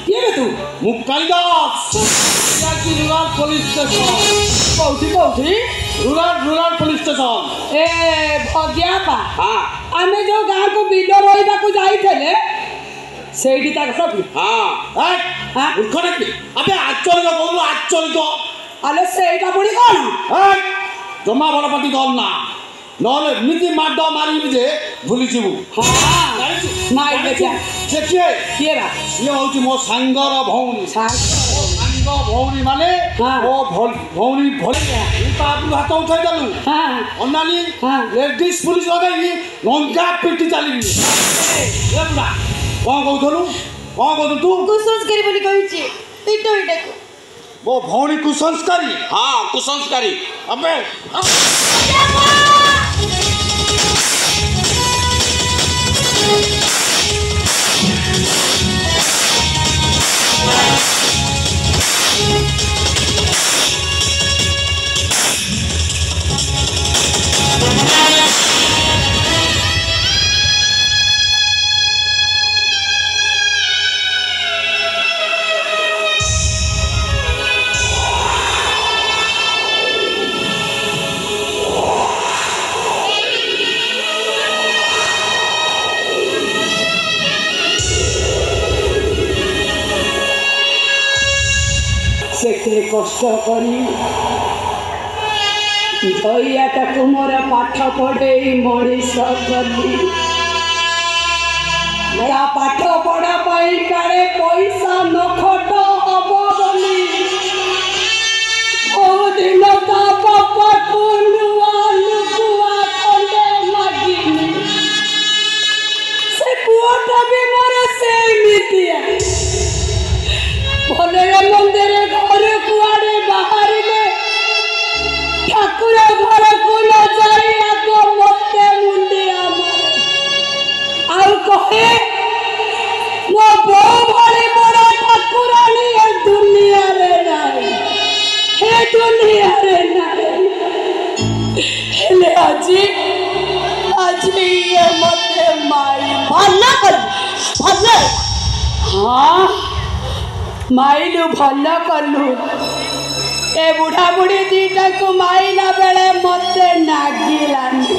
किए बे तू मु कालिदास याची rural police station Kauthi Kauthi rural police station ए भगियापा हां आमे जो गांव को बिलो रोइबा को जाइथले सेठी ता घर की हां ए हां उठने की अबे आचरित बोलू आचरित अले सेटा बुड़ी कोन ए जमा बड़ पाटी दल ना नले मिति माड मारी जे भूली जीवु हां माई बेचा से किए बा ये होची मो सांगर भौणी सांग भौणी माने ओ भौणी भोलिया ई बाबू हाथ उठाई दलु हां अन्नानी लेडीज पुलिस लगाई नंगा पिटी चाली ए बुढ़ा कौन कहथलु तू कुसंस्कारी बोली कहिछि इटो इटाको वो भौणी कुसंस्कारी हां कुसंस्कारी अबे से कष्ट करी धैया ताकू मोर पाठ पढ़े मनीष कली पाठ पढ़ा काले पैसा न खट हम बोली दिन ता बापा को नुआ लुकुआ खंडे मागिनी से पुआटा भी मोर से मितिया भले मंदिर घर कुआड़े बाहर में ठाकुर घर को न जाई आको मते मुंडिया मारे आउ कहे मो बो भले बड़ा ठाकुरानी ए दुनिया रे नाही हे दुनिया रे नाही हेले आजी ये मते माई भला कर भले हां माइलु भल कलु ए बुढ़ा बुढ़ी दीटा को माइला बेले मते नागिलानी।